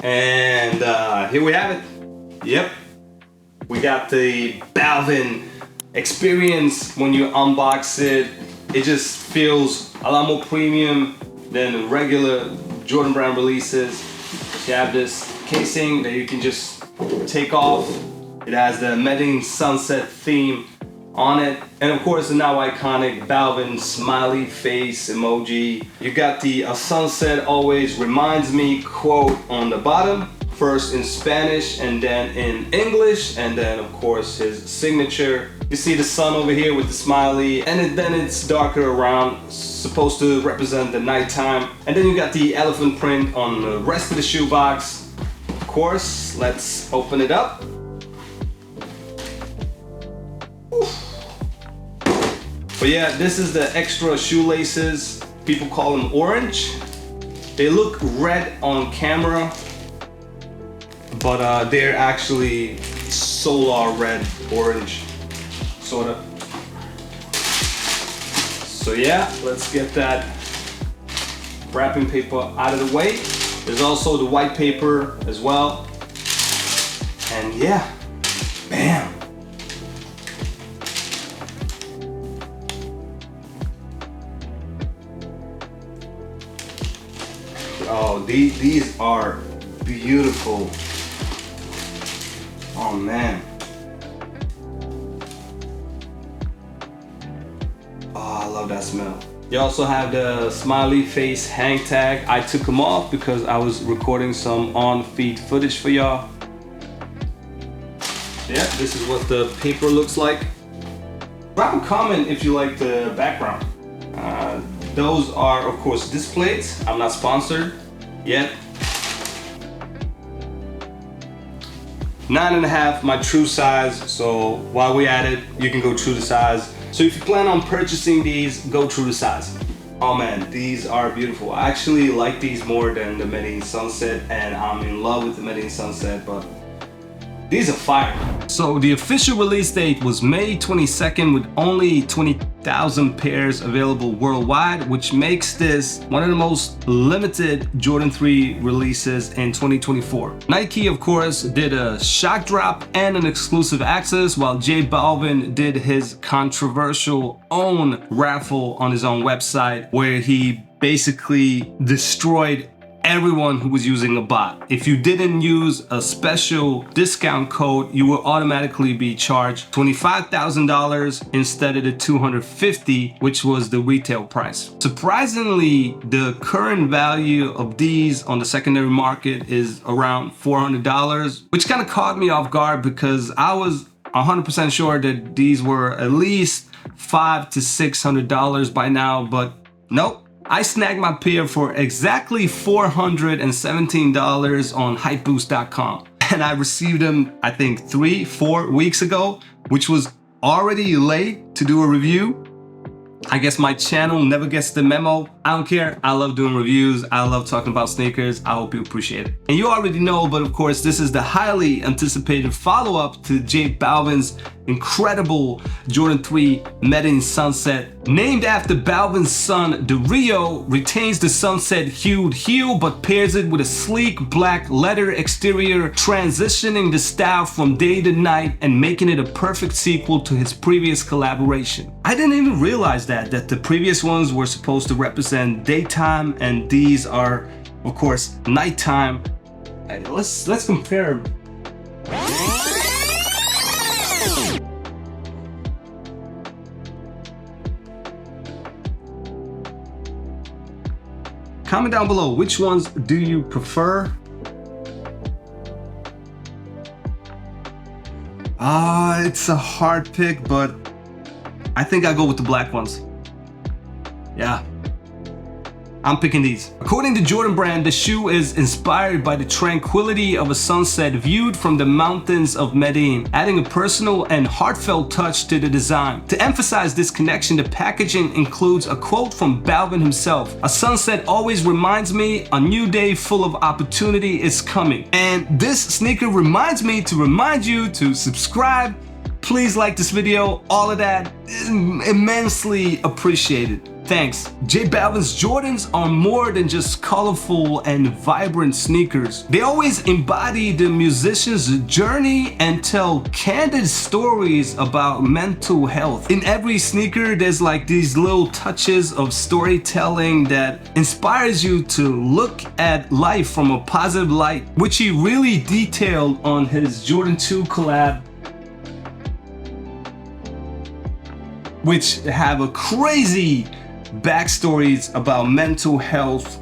And here we have it. Yep, we got the Balvin experience. When you unbox it, it just feels a lot more premium than regular Jordan brand releases. You have this casing that you can just take off. It has the Medellin Sunset theme on it, and of course the now iconic Balvin smiley face emoji. You got the "a sunset always reminds me" quote on the bottom, first in Spanish and then in English, and then of course his signature. You see the sun over here with the smiley, and then it's darker around, supposed to represent the nighttime. And then you got the elephant print on the rest of the shoebox. Of course, let's open it up. But yeah, this is the extra shoelaces. People call them orange. They look red on camera, but they're actually solar red orange, sort of. So yeah, let's get that wrapping paper out of the way. There's also the white paper as well. And yeah, bam. Oh, these are beautiful. Oh man. Oh, I love that smell. You also have the smiley face hang tag. I took them off because I was recording some on-feed footage for y'all. Yeah, this is what the paper looks like. Drop a comment if you like the background. Those are, of course, displays. I'm not sponsored yet. 9.5, my true size. So while we're at it, you can go true to size. So if you plan on purchasing these, go true to size. Oh man, these are beautiful. I actually like these more than the Medellin Sunset, and I'm in love with the Medellin Sunset, but these are fire. So the official release date was May 22nd with only 20,000 pairs available worldwide, which makes this one of the most limited Jordan 3 releases in 2024. Nike, of course, did a shock drop and an exclusive access, while J Balvin did his controversial own raffle on his own website, where he basically destroyed everyone who was using a bot. If you didn't use a special discount code, you will automatically be charged $25,000 instead of the $250,000, which was the retail price. Surprisingly, the current value of these on the secondary market is around $400, which kind of caught me off guard because I was 100% sure that these were at least $500 to $600 by now, but nope. I snagged my pair for exactly $417 on hypeboost.com, and I received them I think 3-4 weeks ago, which was already late to do a review. I guess my channel never gets the memo. I don't care. I love doing reviews. I love talking about sneakers. I hope you appreciate it. And you already know, but of course, this is the highly anticipated follow-up to J Balvin's incredible Jordan 3 Medellin Sunset. Named after Balvin's son, the Rio retains the sunset hued heel but pairs it with a sleek black leather exterior, transitioning the style from day to night and making it a perfect sequel to his previous collaboration. I didn't even realize that the previous ones were supposed to represent daytime, and these are, of course, nighttime. Let's compare. Comment down below, which ones do you prefer? It's a hard pick, but I think I'll go with the black ones. Yeah. I'm picking these. According to Jordan Brand, the shoe is inspired by the tranquility of a sunset viewed from the mountains of Medellin, adding a personal and heartfelt touch to the design. To emphasize this connection, the packaging includes a quote from Balvin himself: "A sunset always reminds me a new day full of opportunity is coming." And this sneaker reminds me to remind you to subscribe. Please like this video. All of that is immensely appreciated. thanks. J Balvin's Jordans are more than just colorful and vibrant sneakers. They always embody the musician's journey and tell candid stories about mental health. In every sneaker, there's like these little touches of storytelling that inspires you to look at life from a positive light, which he really detailed on his Jordan 2 collab, which have a crazy backstories about mental health.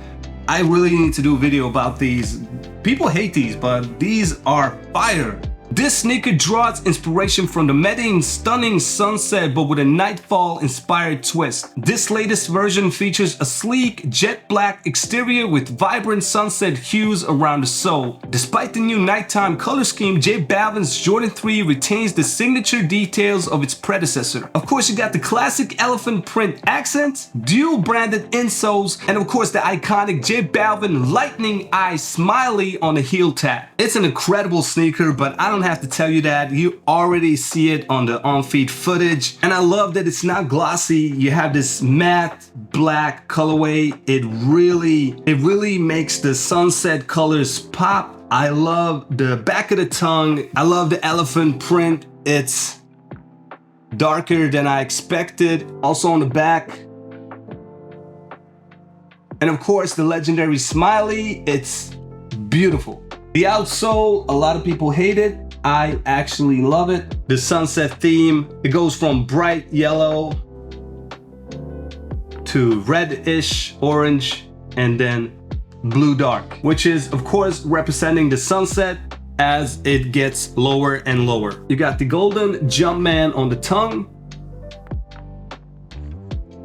I really need to do a video about these. People hate these, but these are fire. This sneaker draws inspiration from the Medellin stunning sunset, but with a nightfall inspired twist. This latest version features a sleek jet black exterior with vibrant sunset hues around the sole. Despite the new nighttime color scheme, J Balvin's Jordan 3 retains the signature details of its predecessor. Of course, you got the classic elephant print accents, dual branded insoles, and of course the iconic J Balvin lightning eye smiley on the heel tab. It's an incredible sneaker, but I don't have to tell you that. You already see it on the on-feet footage, and I love that it's not glossy. You have this matte black colorway. It really makes the sunset colors pop. I love the back of the tongue. I love the elephant print. It's darker than I expected. Also on the back, and of course the legendary smiley. It's beautiful. The outsole, a lot of people hate it. I actually love it. The sunset theme, it goes from bright yellow to reddish orange and then blue dark, which is of course representing the sunset as it gets lower and lower. You got the golden Jumpman on the tongue,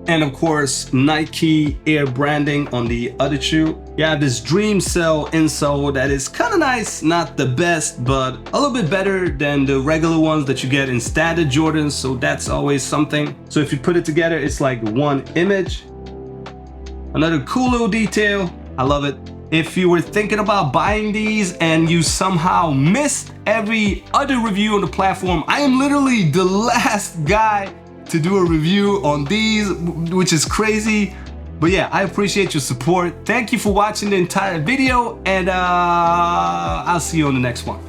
and of course Nike Air branding on the other shoe. You have this Dream Cell insole that is kind of nice, not the best, but a little bit better than the regular ones that you get in standard Jordans, so that's always something. So if you put it together, it's like one image. Another cool little detail. I love it. If you were thinking about buying these and you somehow missed every other review on the platform, I am literally the last guy to do a review on these, which is crazy. But yeah, I appreciate your support. Thank you for watching the entire video, and I'll see you on the next one.